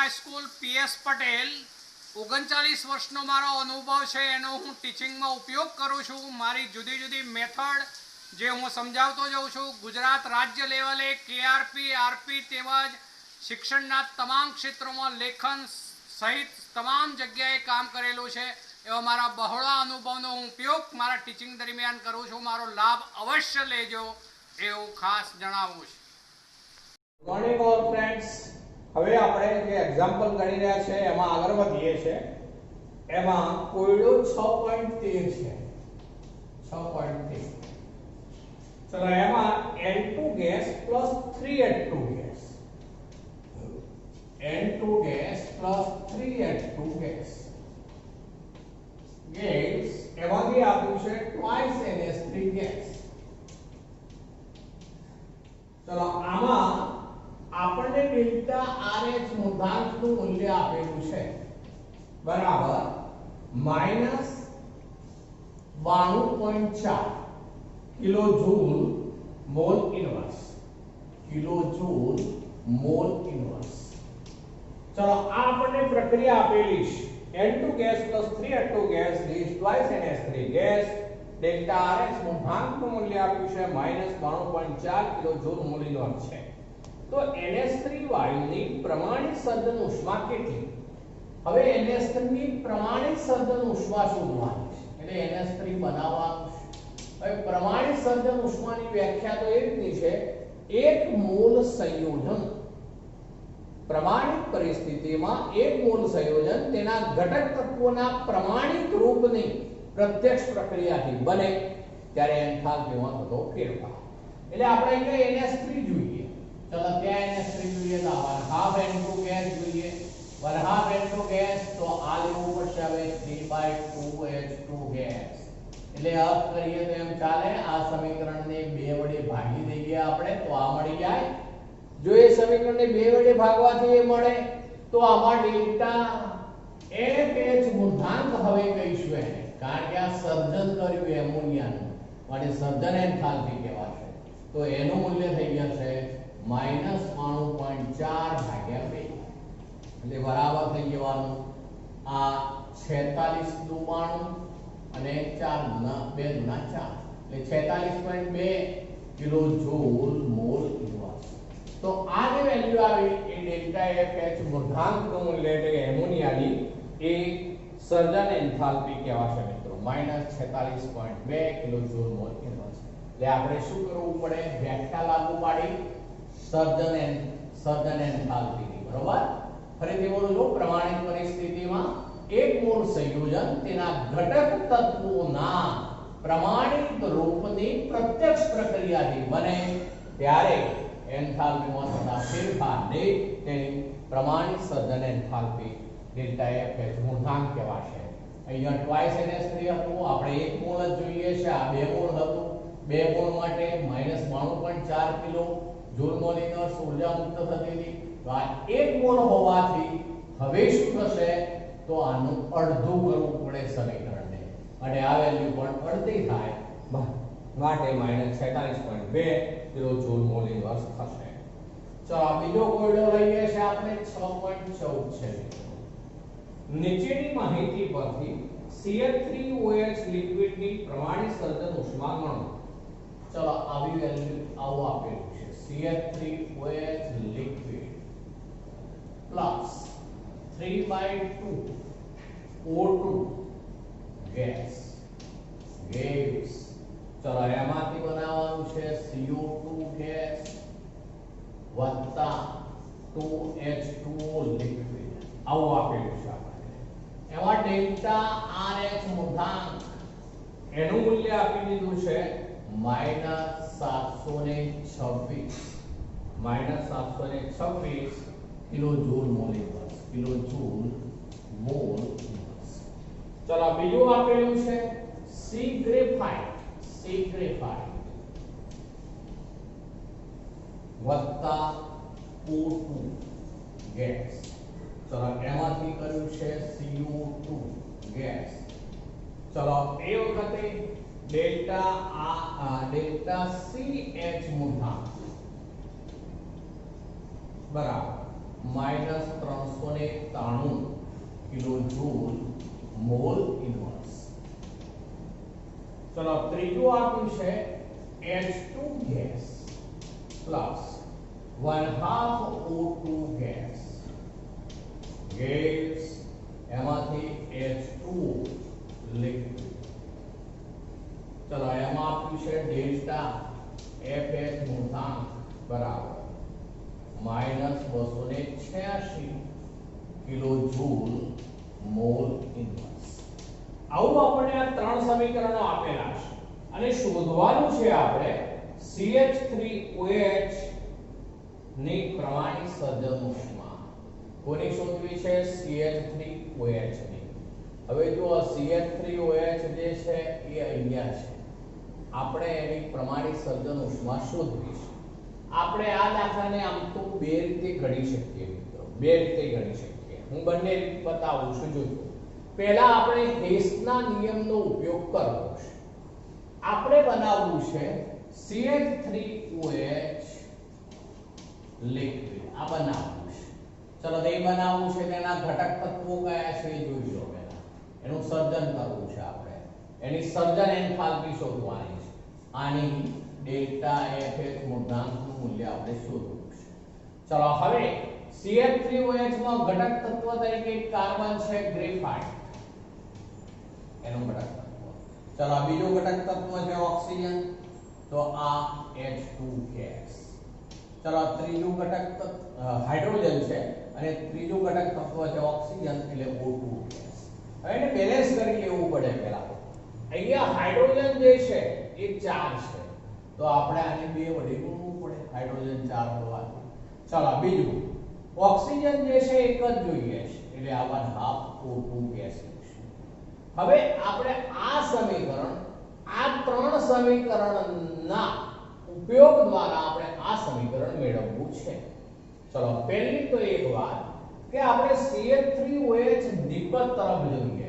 School PS Patel 39 વર્ષનો મારો અનુભવ છે એનો હું ટીચિંગમાં ઉપયોગ કરું છું। મારી જુદી જુદી મેથડ જે હું સમજાવતો જાઉં છું। ગુજરાત રાજ્ય લેવલે કેઆરપી આરપી તેમજ શિક્ષણના તમામ ક્ષેત્રોમાં લેખન સહિત તમામ જગ્યાએ કામ કરેલું છે। એવા મારા બહોળા અનુભવનો હું ઉપયોગ મારા ટીચિંગ દરમિયાન કરું છું। મારો લાભ અવશ્ય લેજો એવું ખાસ જણાવું છું। મોર્નિંગ ઓલ ફ્રેન્ડ્સ, હવે આપણે જે એક્ઝામ્પલ ગણી રહ્યા છે એમાં આગળ વધીએ છે। એમાં કોયડો 6.13 છે, 6.13। ચલો એમાં N2 gas plus 3H2 gas, N2 gas plus 3H2 gas gas એમાંથી આપ્યું છે ટ્વાઇસ NH3 ગેસ। ચલો આમાં આપણને ડેલ્ટા RH મૂળાંકનું મૂલ્ય આપેલું છે બરાબર -92.4 kilo joule mall inverse, kilo joule mall inverse. ચલો આ આપણને પ્રક્રિયા આપેલી છે N2 gas plus 3H2 gas is twice NH3 gas. Delta RH મૂળાંકનું મૂલ્ય આપ્યું છે -92.4 કિલો જૂલ મોલ ઇનવર્સ છે। તો NH3 વાયુની પ્રમાણિત સર્જન ઉષ્મા કેટલી? હવે NH3 ની પ્રમાણિત સર્જન ઉષ્મા શોધવાની છે, એટલે NH3 બનાવવાનું છે। હવે પ્રમાણિત સર્જન ઉષ્માની વ્યાખ્યા તો એ રીતની છે, એક મોલ સંયોજન પ્રમાણિત પરિસ્થિતિમાં એક મોલ સંયોજન તેના ઘટક તત્વોના પ્રમાણિત રૂપની પ્રત્યક્ષ પ્રક્રિયાથી બને ત્યારે એન્થાલ્પીમાં થતો ફેરફાર। એટલે આપણે અહીંયા NH3 જોઈએ। चलो क्या NH3 જોઈએ તો હાફ N2 ગેસ જોઈએ, હાફ N2 ગેસ તો આ લેવું પડશે હવે 3/2H2 ગેસ। એટલે અપ કરીએ તો એમ ચાલે, આ સમીકરણને 2 વડે ભાગી દઈએ આપણે તો આ મળી જાય। જો એ સમીકરણને 2 વડે ભાગવાથી એ મળે તો આમાં ડેલ્ટા FH મૂળાંક હવે કહીશું એને, કારણ કે આ સર્જન કર્યું એમોનિયાનું માટે સર્જન એન્થાલ્પી કહેવાશે। તો એનું મૂલ્ય થઈ જશે -92.4 ભાગ્યા 2 એટલે બરાબર થઈ જવાનું આ 46 દુ 92 અને 4 દુના 2 દુના 4 એટલે 46.2 કિલો જૂલ મોલ ઇનવર્સ। તો આ જે વેલ્યુ આવી એ ડેલ્ટા FH મૂળાંકનું મૂલ્ય એટલે કે એમોનિયાની એ સર્જન એન્થાલ્પી કહેવાશે મિત્રો, -46.2 કિલો જૂલ મોલ ઇનવર્સ। એટલે આપણે શું કરવું પડે? વ્યાખ્યા લાગુ પાડી સર્જન એન્થાલ્પીની, બરોબર? ફરીથી બોલું છું, પ્રમાણિત પરિસ્થિતિમાં એક મોલ સંયોજન તેના ઘટક તત્વોના પ્રમાણિત રૂપની પ્રત્યક્ષ પ્રક્રિયાથી બને ત્યારે એન્થાલ્પીમાં થતા ફેરફારને તેની પ્રમાણિત સર્જન એન્થાલ્પી ડેલ્ટા FH મૂળાંક કહેવાશે। અહીંયા ટ્વાઇસ NH3 હતું, આપણે એક મોલ જ જોઈએ છે, આ બે મોલ હતું, બે મોલ માટે -92.4 કિલો જૂલ મોલ ઇનવર્સ ઊર્જા મુક્ત થતી હતી। તો આ એક મોલ હોવાથી હવે શું થશે તો આનું અડધું કરવું પડે સમીકરણને, અને આ વેલ્યુ પણ અડધી થાય માટે -46.2 કિલો જૂલ મોલ ઇનવર્સ થશે। ચલો આ બીજો કોયડો લઈએ છે આપણે 6.14 છે। નીચેની માહિતી પરથી CH3OH લિક્વિડની પ્રમાણિત સર્જન ઉષ્મા ગણો। ચલો આવી વેલ્યુ આવું આપેલું છે, CH3OH liquid plus 3/2 O2 gas gives, ચલો એમાંથી બનાવવાનું છે CO2 gas વત્તા 2H2O liquid આવું આપેલું છે આપણને। એમાં ડેલ્ટા RH મૂળાંક એનું મૂલ્ય આપી દીધું છે -726 kilo joule mall inverse, kilo joule mall inverse. ચલો બીજું આપેલું છે સી ગ્રેફાઇટ વત્તા O2 ગેસ। ચલો એમાંથી કર્યું છે CO2 ગેસ। ચલો એ વખતે ડેલ્ટા CH મૂળાંક બરાબર minus 393 kilo joule mole inverse. ચલો ત્રીજું આપ્યું છે H2 gas plus 1/2 O2 gas. Gas એમાંથી H2O લિક્વિડ. ચલો એમાં આપ્યું છે ડેલ્ટા FH મૂળાંક બરાબર -286 કિલો જૂલ મોલ ઇન્વર્સ. આવું આપણને આ ત્રણ સમીકરણો આપેલા છે અને શોધવાનું છે આપણે CH3OH ની પ્રમાણિત સર્જન ઉષ્મા. કોની શોધવી છે? CH3OH ની. હવે જો CH3OH જે છે એ અહીંયા છે, આપણે એની પ્રમાણિત સર્જન ઉષ્મા શોધવી છે. આપણે આ દાખલાને આમ તો બે રીતે ગણી શકીએ મિત્રો, બે રીતે ગણી શકીએ. હું બંને રીત બતાવું છું. જોજો, પહેલા આપણે હેસના નિયમનો ઉપયોગ કરવો છે. આપણે બનાવવું છે CH3OH લિક્વિડ. આ બનાવવું છે. ચલો તે બનાવવું છે, તેના ઘટક તત્વો કયા છે એ જોઈ લો. પહેલા એનું સર્જન કરવું છે આપણે. એની સર્જન એન્થાલ્પી શોધવાની છે. આની ડેલ્ટા FH મૂળાંકનું મૂલ્ય આપણે શોધવું છે. ચલો હવે CH3OH માં ઘટક તત્વ તરીકે કાર્બન છે ગ્રેફાઇટ, એનું ઘટક તત્વ. ચલો બીજો ઘટક તત્વ છે ઓક્સિજન, તો આ H2 ગેસ. ચલો ત્રીજું ઘટક તત્વ હાઇડ્રોજન છે અને ત્રીજું ઘટક તત્વ છે ઓક્સિજન એટલે O2 ગેસ. હવે એને બેલેન્સ કરી લેવું પડે. પહેલા અહીંયા હાઇડ્રોજન જે છે એ 4 છે, તો આપણે આને 2 વડે ગુણવું પડે હાઇડ્રોજન 4 હોવાથી. ચલો બીજું ઓક્સિજન જે છે એક જ જોઈએ છે એટલે આ 1/2 O2 ગેસ છે. હવે આપણે આ સમીકરણ, આ ત્રણ સમીકરણના ઉપયોગ દ્વારા આપણે આ સમીકરણ મેળવવું છે. ચલો પહેલી તો એક વાત કે આપણે CH3OH નિકટ તરફ જોઈએ છે.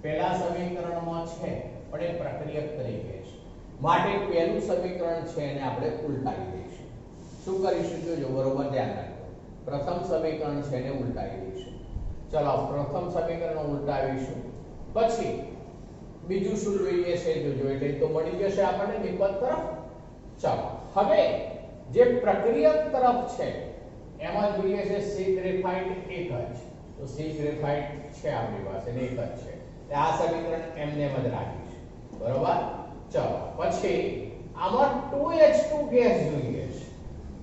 પહેલા સમીકરણમાં છે પણ એ પ્રક્રિયક તરીકે છે, માટે પહેલું સમીકરણ છે એને આપણે ઉલટાવી દઈશું. શું કરીશું? જોજો, બરોબર ધ્યાન રાખજો. પ્રથમ સમીકરણ છે એને ઉલટાવી દઈશું. ચલો પ્રથમ સમીકરણ ઉલટાવીશું, પછી બીજું શું જોઈએ છે જોજો, એટલે તો મળી જશે આપણને નિકટ તરફ. ચલો હવે જે પ્રક્રિયક તરફ છે એમાં જોઈએ છે C ગ્રેફાઇટ એક જ, તો C ગ્રેફાઇટ છે આપણી પાસે એક જ છે. આ સમીકરણ એમને જ રાખીશું. બરોબર. ચલો પછી આમાં 2H2 ગેસ જોઈએ છે.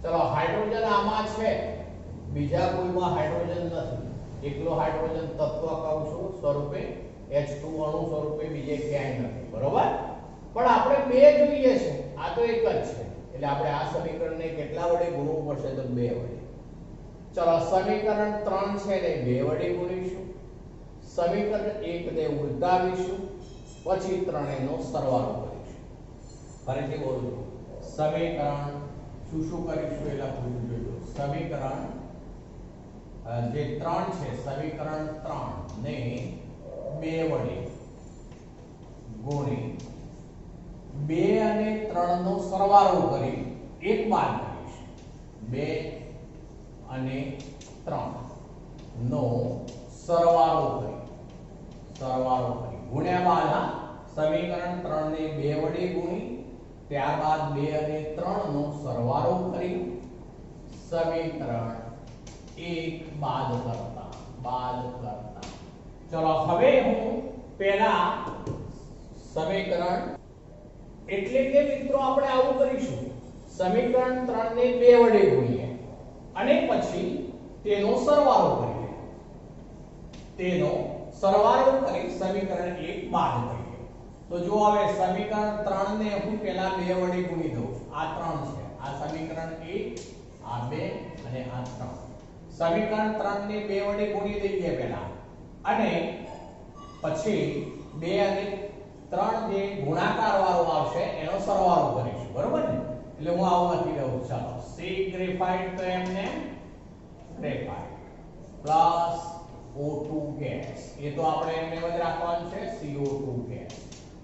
ચલો હાઇડ્રોજન આમાં છે, બીજા કોઈમાં હાઇડ્રોજન નથી. એકલો હાઇડ્રોજન તત્વ કહું છું સ્વરૂપે, H2 અણુ સ્વરૂપે બીજે ક્યાંય નથી. બરોબર. પણ આપણે બે જોઈએ છે, આ તો એક જ છે એટલે આપણે આ સમીકરણને કેટલા વડે ગુણવું પડશે? તો 2 વડે. ચલો સમીકરણ 3 છે ને 2 વડે ગુણીશું, સમીકરણ 1 ને ઉલટાવીશું, પછી ત્રણેયનો સરવાળો કરીશું. ફરીથી બોલું છું, સમીકરણ શું કરીશું એ લખું છું. જોજો, સમીકરણ જે 3 છે, સમીકરણ 3 ને 2 વડે ગુણી 2 અને 3 નો સરવાળો કરી એક બાદ કરીશું. 2 અને 3 નો સરવાળો કરી ગુણ્યા બાદ સમીકરણ 3 ને 2 વડે ગુણી, ત્યારબાદ 2 અને 3 નો સરવાળો કરી સમીકરણ 1 બાદ કરતા. ચલો હવે હું પહેલા સમીકરણ, એટલે કે મિત્રો આપણે આવું કરીશું, સમીકરણ 3 ને 2 વડે ગુણીએ અને પછી તેનો સરવાળો કરીએ. સમીકરણ 1 બાદ કરીએ. તો જો હવે સમીકરણ 3 ને હું પહેલા 2 વડે ગુણી દઉં. આ 3 છે, આ સમીકરણ 1, આ 2 અને આ 3. સમીકરણ 3 ને 2 વડે ગુણી દઈએ પહેલા, અને પછી 2 અને 3 જે ગુણાકાર વાળો આવશે એનો સરવાળો કરીશું. બરોબર ને? એટલે હું આવું લખી દઉં. ચાલો C ગ્રેફાઇટ તો એમને ગ્રેફાઇટ પ્લસ O2 ગેસ, એ તો આપણે એમને જ રાખવાનું છે, CO2 ગેસ.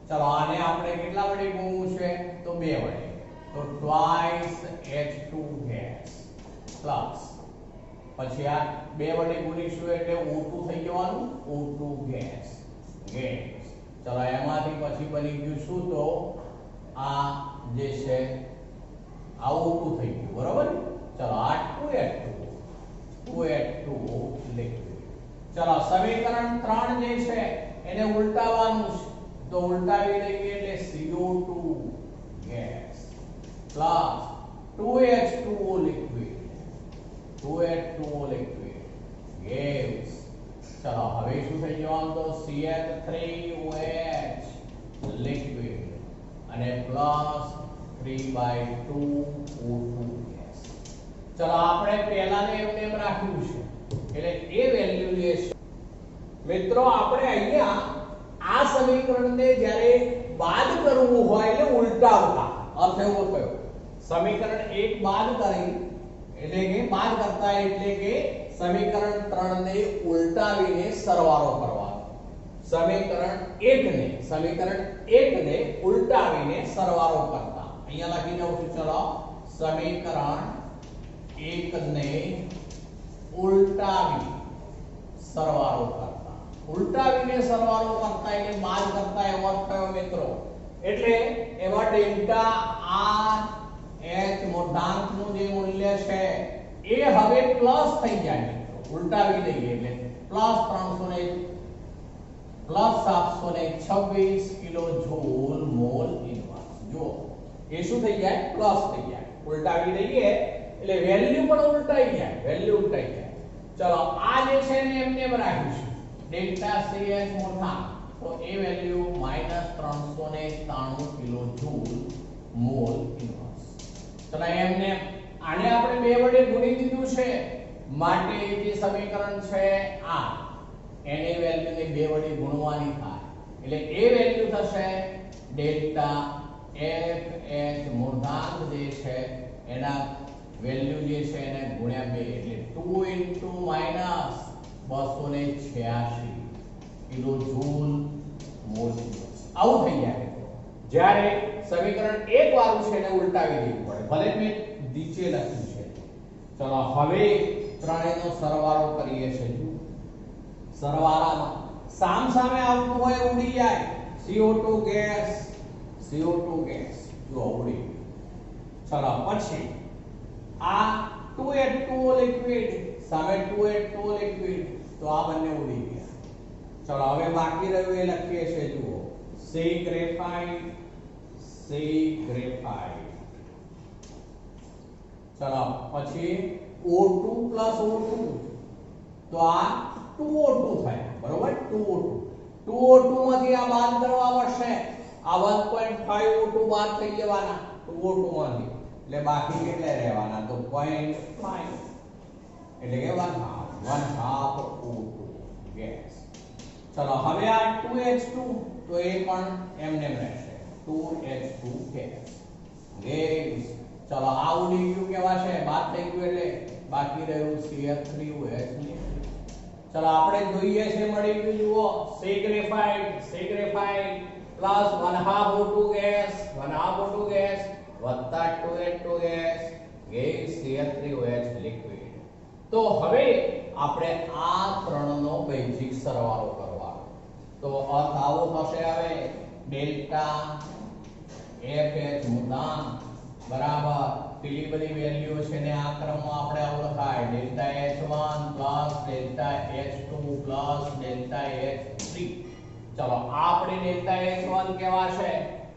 ચલો આને આપણે કેટલા વડે ગુણવું છે? તો 2 વડે. તો twice H2 ગેસ પ્લસ પછી આ બે વડે ગુણીશું એટલે O2 થઈ જવાનું, O2 ગેસ. ચલો એમાંથી પછી બની ગયું શું? તો આ જે છે આ O2 થઈ ગયું, બરોબર. ચલો આ 2H2 લિક્વિડ. ચલો સમીકરણ 3 જે છે એને ઉલટાવવાનું છે, તો ઉલટાવી લઈએ એટલે CO2 gas plus 2H2O liquid gives. ચલો હવે શું થઈ જવાનું? તો CH3OH લિક્વિડ અને પ્લસ 3/2 O2 ગેસ. ચલો આપણે પહેલાને એમને એમ રાખ્યું છે એટલે એ વેલ્યુ જે છે મિત્રો આપણે અહીંયા આ સમીકરણને જ્યારે બાદ કરવું હોય એટલે ઉલટાવતા. અર્થ એવો થયો સમીકરણ 1 બાદ કરી એટલે કે બાદ કરતા એટલે કે સમીકરણ 3 ને ઉલટાવીને સરવાળો કરવાનો. સમીકરણ 1 ને ઉલટાવીને સરવાળો કરતા. અહીંયા લખી દઉં છું. ચલો સમીકરણ 1 ને ઉલટાવી સરવાળો કરતા. ઉલટાવીને સરવાળો કરતા એટલે બાદ કરતા એવો થયો મિત્રો. એટલે એમાં ડેલ્ટા આર એચ મૂળાંકનું જે મૂલ્ય છે એ હવે પ્લસ થઈ જાય મિત્રો. ઉલટાવી દઈએ એટલે plus 726 kilo joule mole inverse. જો એ શું થઈ જાય? પ્લસ થઈ જાય. ઉલટાવી દઈએ એટલે વેલ્યુ પણ ઉલટાઈ જાય. ચલો આ જે છે ને એમને એમ રાખ્યું છે ડેલ્ટા સીએચ મૂળાંક, તો એ value -393 kilo joule mole inverse. ચલો એમને આને આપણે બે વડે ગુણી દીધું છે માટે જે સમીકરણ છે આ એની વેલ્યુને બે વડે ગુણવાની થાય એટલે એ વેલ્યુ થશે ડેલ્ટા એફ મૂળાંક જે છે એના વેલ્યુ જે છે એને ગુણ્યા 2 એટલે 2 કિલો જૂલ મોલ ઇન્વર્સ. આવું થઈ જાય. જ્યારે સમીકરણ 1 વાળું છે એને ઉલટાવી દેવું પડે. ભલે મેં નીચે લખ્યું છે. ચલો હવે ત્રણેયનો સરવાળો કરીએ છીએ. સરવાળામાં સામસામે આવતું હોય ઉડી જાય. CO2 ગેસ જો ઉડી. ચલો પછી આ 2H2O લિક્વિડ સામે 2H2O લિક્વિડ, તો આ બંને ઉડી ગયા. ચલો હવે બાકી રહ્યું એ લખીએ છીએ. જુઓ સી ગ્રેફાઇટ. ચલો પછી O2 O2, તો આ 2O2 થાય, બરોબર. 2O2 માંથી આ બાદ કરવા પડશે. આ 1.5 O2 બાદ થઈ જવાના 2O2 માંથી, એટલે બાકી કેટલા રહેવાના? તો 0.5 એટલે કે 1/2 O2 ગેસ. ચલો હવે આ 2H2, તો એ પણ એમને રહેશે 2H2 ગેસ. ચલો આ ઉડી ગયું કેવા છે? બાદ થઈ ગયું એટલે બાકી રહ્યું CH3OH. ચલો આપણે જોઈએ છે મળી ગયું. જુઓ C graphite plus 1/2 O2 gas વત્તા 2H2 ગેસ CH3OH લિક્વિડ. તો હવે આપણે આ ત્રણનો બેઝિક સરવાળો કરવાનો. તો અર્થ આવો થશે હવે ડેલ્ટા એફએચ મૂળાંક બરાબર પેલી બધી વેલ્યુ છે ને આ ક્રમમાં આપણે આવું લખાય delta H1 plus delta H2 plus delta H3. ચલો આપણે ડેલ્ટા H1 કેવા છે?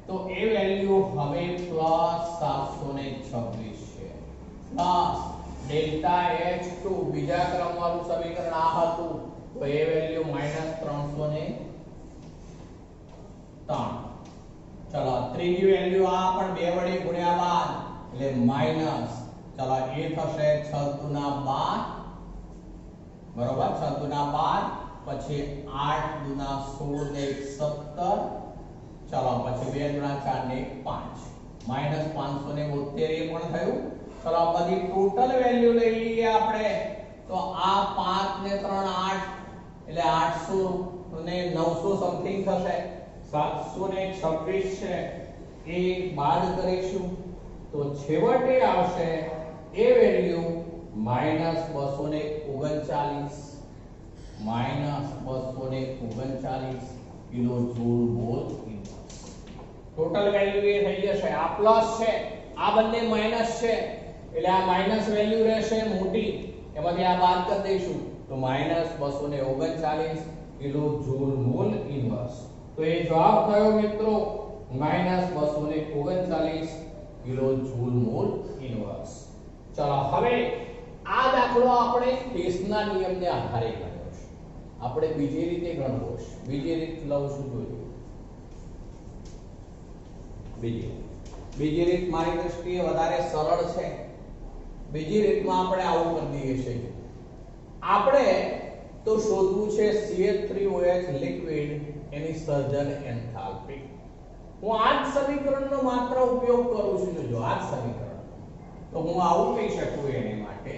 તો એ વેલ્યુ હવે પ્લસ 726 છે પ્લસ ડેલ્ટા H2 બીજા ક્રમ વાળું સમીકરણ આ હતું, તો એ વેલ્યુ -303. ચલો ત્રીજી વેલ્યુ આ પણ બે વડે ગુણ્યા બાદ એટલે માઈનસ. ચલો એ થશે 6 × 12 બરોબર. 6 × 12 પછી 8 × 16 ને 17. ચલો પછી 2 × 4 ને 5 -572 એ પણ થયું. ચલો બધી ટોટલ વેલ્યુ લઈ લઈએ આપણે. તો આ 5 ને 3 8 એટલે 800 ને 900 સમથિંગ થશે. 726 છે એ બાદ કરીશું તો છેવટે આવશે એ value minus 239 kilo joule mole inverse. Total value એ થઈ જશે આ પ્લસ છે આ બંને માઇનસ છે એટલે આ માઇનસ વેલ્યુ રહેશે મોટી એમાંથી આ બાદ કરી દઈશું તો minus 239 kilo joule mole inverse. તો એ જવાબ થયો મિત્રો minus 239 kilo joule mole inverse. ચલો હવે આ દાખલો આપણે કેસના નિયમને આધારે ગણ્યો છે. આપણે બીજી રીતે ગણવો છે. બીજી રીત લઉં જોજો. બીજી રીત મારી દ્રષ્ટિએ વધારે સરળ છે. બીજી રીતમાં આપણે આવું કરી દઈએ છીએ. આપણે તો શોધવું છે CH3OH લિક્વિડ એની સર્જન એન્થાલ્પી. હું આ જ સમીકરણનો માત્ર ઉપયોગ કરું છું. જોજો આ જ સમીકરણ તો હું આવું કહી શકું એને માટે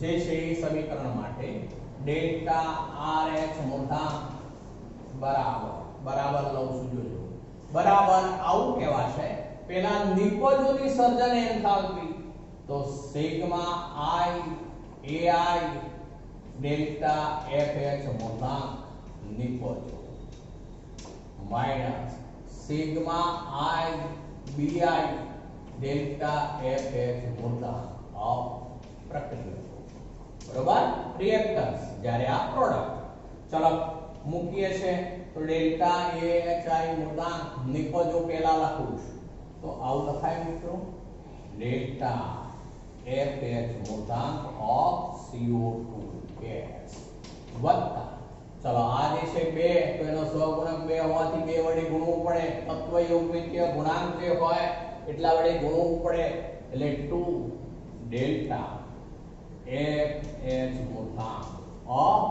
જે છે એ સમીકરણ માટે ડેલ્ટા RH મોટા બરાબર લઉં છું. જોજો બરાબર આવું કહેવાશે. પેલા નિપજોની સર્જન એન્થાલ્પી તો sigma I AI delta FH મોટા નિપજો minus sigma I BI delta FH મોટા ઓફ પ્રક્રિયા. બરોબર રિએક્ટન્સ જ્યારે આ પ્રોડક્ટ. ચલો મૂકીએ છે તો ડેલ્ટા AHI મોટા નિપજો પહેલા લખું છું તો આવું લખાય મિત્રો ડેલ્ટા FH મોટા ઓફ CO2 ગેસ વત્તા ચલો આ જે છે 2 તો એનો સહગુણક 2 હોવાથી 2 વડે ગુણવું પડે. તત્વ યોગવિદ્ય ગુણાંક જે હોય એટલા વડે ગુણવું પડે એટલે 2 ડેલ્ટા FH મોટા ઓફ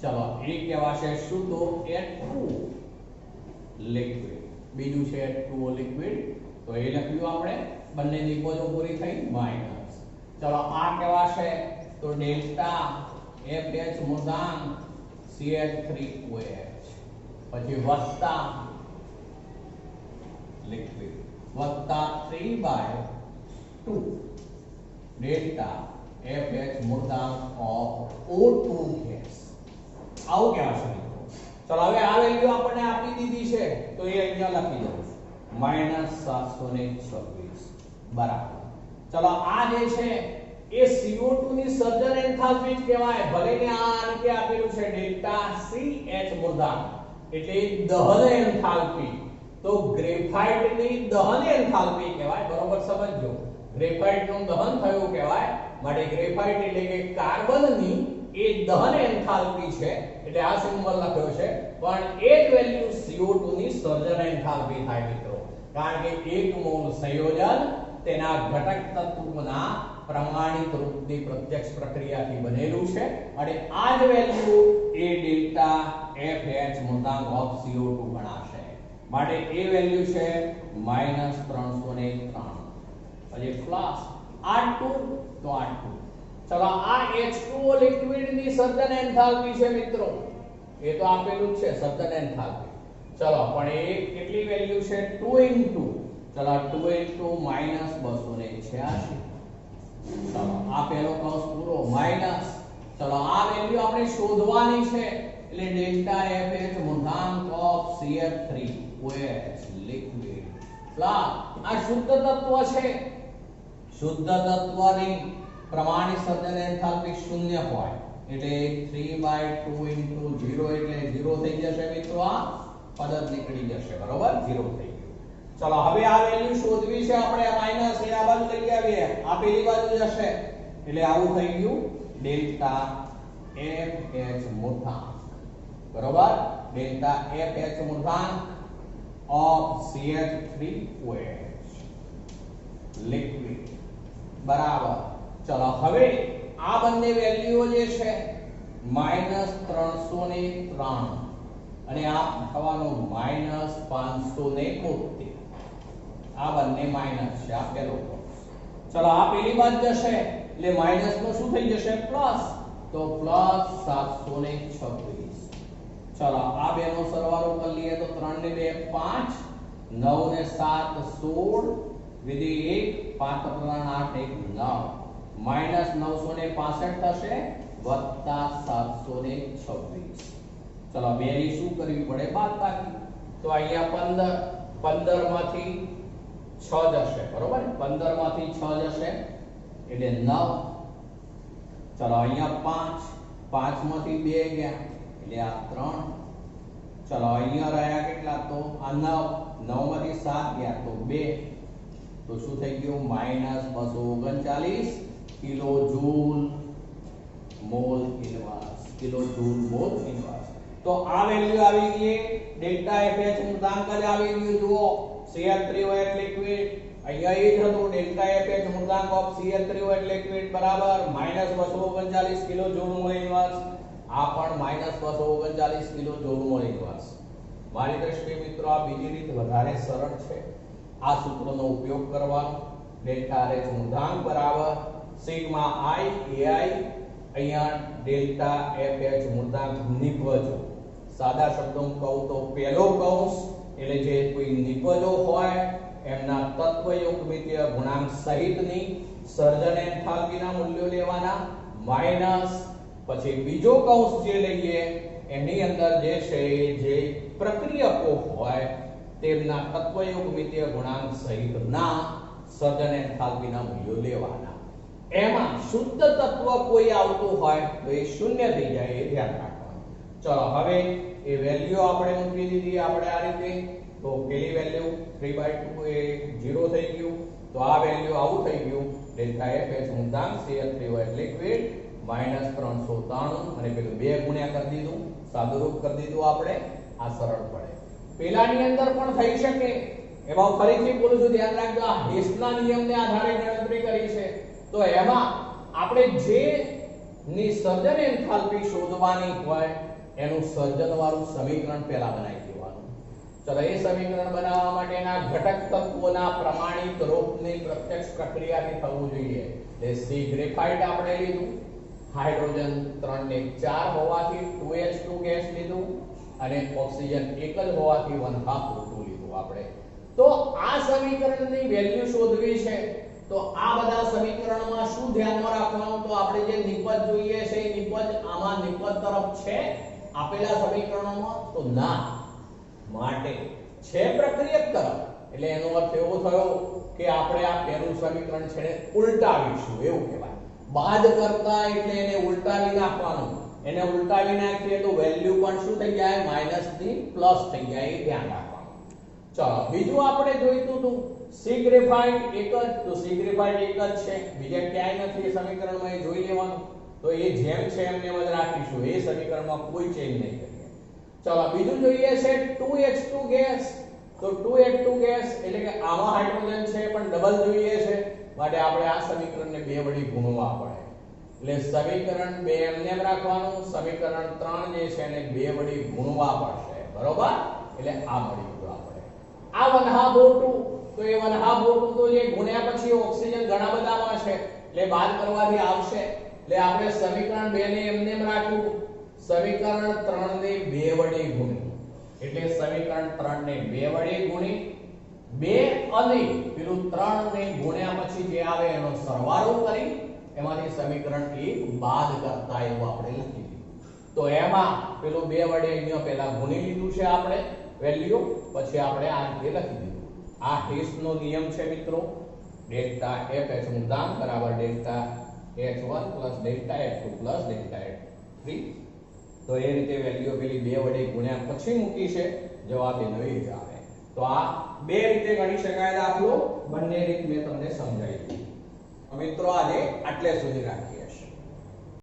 ચલો એ કહેવાશે શું તો H2 લિક્વિડ. બીજું છે H2O લિક્વિડ તો એ લખ્યું આપણે બંને નિપજો પૂરી થઈ માઈનસ. ચલો આ કહેવાશે તો ડેલ્ટા FH મોટા CH3OH પછી વત્તા લિક્વિડ વત્તા 3/2 ડેલ્ટા FH મોટા ઓફ O2 ગેસ. આવું કહેવાશે મિત્રો. ચલો હવે આ વેલ્યુ આપણને આપી દીધી છે તો એ અહીંયા લખી દઉં છું -726 બરાબર. ચલો આ જે છે એ CO2 ની સર્જન એન્થાલ્પી કહેવાય. ભલે ને આ રીતે આપેલું છે ડેલ્ટા CH મોટા એટલે દહન એન્થાલ્પી તો ગ્રેફાઇટ ની દહન એન્થાલ્પી કહેવાય. બરોબર સમજજો ગ્રેફાઇટ નું દહન થયું કહેવાય માટે ગ્રેફાઇટ એટલે કે કાર્બન ની એ દહન એન્થાલ્પી છે એટલે આ સિમ્બોલ લખ્યો છે. પણ એ જ વેલ્યુ CO2 ની સર્જન એન્થાલ્પી થાય મિત્રો કારણ કે 1 મોલ સંયોજન તેના ઘટક તત્વોના પ્રમાણિત રૂપની પ્રત્યક્ષ પ્રક્રિયાથી બનેલું છે અને આ જ વેલ્યુ એ ડેલ્ટા FH મોટા ઓફ CO2 ગણાશે. માટે એ વેલ્યુ છે -303 પછી પ્લસ R2 તો R2. ચલો આ H2O લિક્વિડ ની સર્જન એન્થાલ્પી છે મિત્રો એ તો આપેલું જ છે સર્જન એન્થાલ્પી. ચલો પણ એ કેટલી વેલ્યુ છે 2 ઇન્ટુ ચલો 2 ઇન્ટુ -286. ચલો આ પહેલો કૌંસ પૂરો માઈનસ ચલો આ વેલ્યુ આપણે શોધવાની છે એટલે ડેલ્ટા FH મૂળાંક ઓફ CH3OH લિક્વિડ પ્લસ આ શુદ્ધ તત્વ છે. શુદ્ધ તત્વની પ્રમાણિત સર્જન એન્થાલ્પી શૂન્ય હોય એટલે 3/2 ઇન્ટુ 0 એટલે 0 થઈ જશે મિત્રો. આ પદ નીકળી જશે બરોબર 0 થઈ ગયું. ચલો હવે આ વેલ્યુ શોધવી છે આપણે માઈનસ એ આ બાજુ લઈ આવીએ આ પેલી બાજુ જશે એટલે આવું થઈ ગયું ડેલ્ટા FH મૂળાંક બરોબર ડેલ્ટા FH મૂળાંક ઓફ CH3OH લિક્વિડ બરાબર. ચલો હવે આ બંને વેલ્યુઓ જે છે -303 અને આ થવાનું -572. આ બંને માઈનસ છે આ પેલો કૌંસ. ચલો આ પેલી બાદ જશે એટલે માઈનસ નો શું થઈ જશે પ્લસ તો +726. ચલો આ બેનો સરવાળો કરી લઈએ તો 3 ને 2 5 9 ને 7 16 વિધિ 1 5 3 8 1 9 માઈનસ 965 થશે વત્તા 726. ચલો બે ની શું કરવી પડે? બાદબાકી. તો અહીંયા 15 માંથી 6 જશે, બરોબર? 15 માંથી 6 જશે એટલે 9. ચલો અહીંયા 5 માંથી 2 ગયા એટલે આ 3. ચલો અહીંયા રહ્યા કેટલા? તો આ 9 માંથી 7 ગયા તો 2. તો શું થઈ ગયું? Minus 239 kilo joule mall inverse. Kilo joule mall inverse. તો આ વેલ્યુ આવી ગઈ. ડેલ્ટા એફએચ મૂળાંક જ આવી ગયું. જુઓ CH3OH લિક્વિડ અહીંયા એ જ હતું. ડેલ્ટા એફએચ મૂળાંક ઓફ CH3OH લિક્વિડ બરાબર -239 કિલો જૂલ મોલ ઇનવર્સ. આ પણ -239 કિલો જૂલ મોલ ઇનવર્સ. મારી દ્રષ્ટિએ મિત્રો આ બીજી રીત વધારે સરળ છે. આ સૂત્રનો ઉપયોગ કરવાનો. ડેલ્ટા RH મૂળાંક બરાબર સિગ્મા i ai. અહીંયા ડેલ્ટા એફએચ મૂળાંક નિપજો. સાદા શબ્દોમાં કહું તો પહેલો કૌંસ એટલે જે કોઈ નિપજો હોય એમના તત્વયુગ્મિતીય ગુણાંક સહિતની સર્જન એન્થાલ્પીના મૂલ્યો લેવાના માઈનસ પછી બીજો કૌંસ જે લઈએ એની અંદર જે છે જે પ્રક્રિયકો હોય તેમના તત્વયુગ્મિતીય ગુણાંક સહિતના સર્જન એન્થાલ્પીના મૂલ્યો લેવાના. એમાં શુદ્ધ તત્વ કોઈ આવતું હોય તો એ શૂન્ય થઈ જાય એ ધ્યાન રાખવાનું. ચલો હવે એ વેલ્યુ આપણે મૂકી દીધી આપણે આ રીતે. તો પેલી વેલ્યુ 3/2 એ 0 થઈ ગયું. તો આ વેલ્યુ આવું થઈ ગયું. ડેલ્ટા એફએચ મૂળાંક CH3OH લિક્વિડ -393 અને પેલું 2 ગુણ્યા કરી દીધું, સાદુરૂપ કરી દીધું આપણે. આ સરળ પડે. પેલાની અંદર પણ થઈ શકે. એમાં ફરીથી બોલું છું, ધ્યાન રાખજો. આ હેસના નિયમને આધારે ગણતરી કરી છે. તો એમાં આપણે જે ની સર્જન એન્થાલ્પી શોધવાની હોય એનું સર્જન વાળું સમીકરણ પહેલા બનાવી દેવાનું. ચલો એ સમીકરણ બનાવવા માટેના ઘટક તત્વોના પ્રમાણિત રૂપની પ્રત્યક્ષ પ્રક્રિયાથી થવું જોઈએ. એટલે સી ગ્રેફાઇટ આપણે લીધું, હાઇડ્રોજન 3 ને 4 હોવાથી 2H2 ગેસ લીધું અને ઓક્સિજન એક જ હોવાથી 1/2 O2 લીધું આપણે. તો આ સમીકરણની વેલ્યુ શોધવી છે. તો આ બધા સમીકરણમાં શું ધ્યાનમાં રાખવાનું? તો આપણે જે નિપજ જોઈએ છે એ નિપજ આમાં નિપજ તરફ છે આપેલા સમીકરણોમાં તો ના, માટે છે પ્રક્રિયક તરફ. એટલે એનો અર્થ એવો થયો કે આપણે આ પહેલું સમીકરણ છે ને ઉલટાવીશું એવું કહેવાય. બાદ કરતા એટલે એને ઉલટાવી નાખવાનું. એને ઉલટાવી નાખીએ તો વેલ્યુ પણ શું થઈ જાય? માઈનસ થી પ્લસ થઈ જાય એ ધ્યાન રાખવાનું. ચલો બીજું આપણે જોઈતું હતું સી ગ્રેફાઇટ એક જ. તો સી ગ્રેફાઇટ એક જ છે, બીજા ક્યાંય નથી. સમીકરણમાં એ જોઈ લેવાનું. તો એ જેમ છે એમને જ રાખીશું. એ સમીકરણમાં કોઈ ચેન્જ નહીં કરીએ. ચલો બીજું જોઈએ છે 2H2 ગેસ. તો 2H2 ગેસ એટલે કે આમાં હાઇડ્રોજન છે પણ ડબલ જોઈએ છે માટે આપણે આ સમીકરણને 2 વડે ગુણવા પડે. એટલે સમીકરણ 2 એમને એમ રાખવાનું. સમીકરણ 3 જે છે એને 2 વડે ગુણવા પડશે, બરોબર? એટલે આ મળી ગયું આપણે. આ 1/2 O2 તો એ 1/2 O2 તો જે ગુણ્યા પછી ઓક્સિજન ઘણા બધામાં છે એટલે બાદ કરવાથી આવશે. એટલે આપણે સમીકરણ 2 ને એમને એમ રાખ્યું. સમીકરણ 3 ને 2 વડે ગુણી એટલે સમીકરણ 3 ને 2 વડે ગુણી 2 અને પેલું 3 ને ગુણ્યા પછી જે આવે એનો સરવાળો કરી એમાંથી સમીકરણ 1 બાદ કરતા એવું આપણે લખી દીધું. તો એમાં પેલું 2 વડે અહીંયા પહેલા ગુણી લીધું છે આપણે વેલ્યુ, પછી આપણે આ રીતે લખી દીધું. આ હેસનો નિયમ છે મિત્રો. ડેલ્ટા એફએચ મૂળાંક બરાબર delta H1 delta H2 delta H3. તો એ રીતે વેલ્યુ પેલી 2 વડે ગુણ્યા પછી મૂકી છે, જવાબ એનો એ જ આવે. તો આ બે રીતે ગણી શકાય દાખલો. બંને રીત મેં તમને સમજાવી દીધી. મિત્રો આજે આટલે સુધી રાખીએ.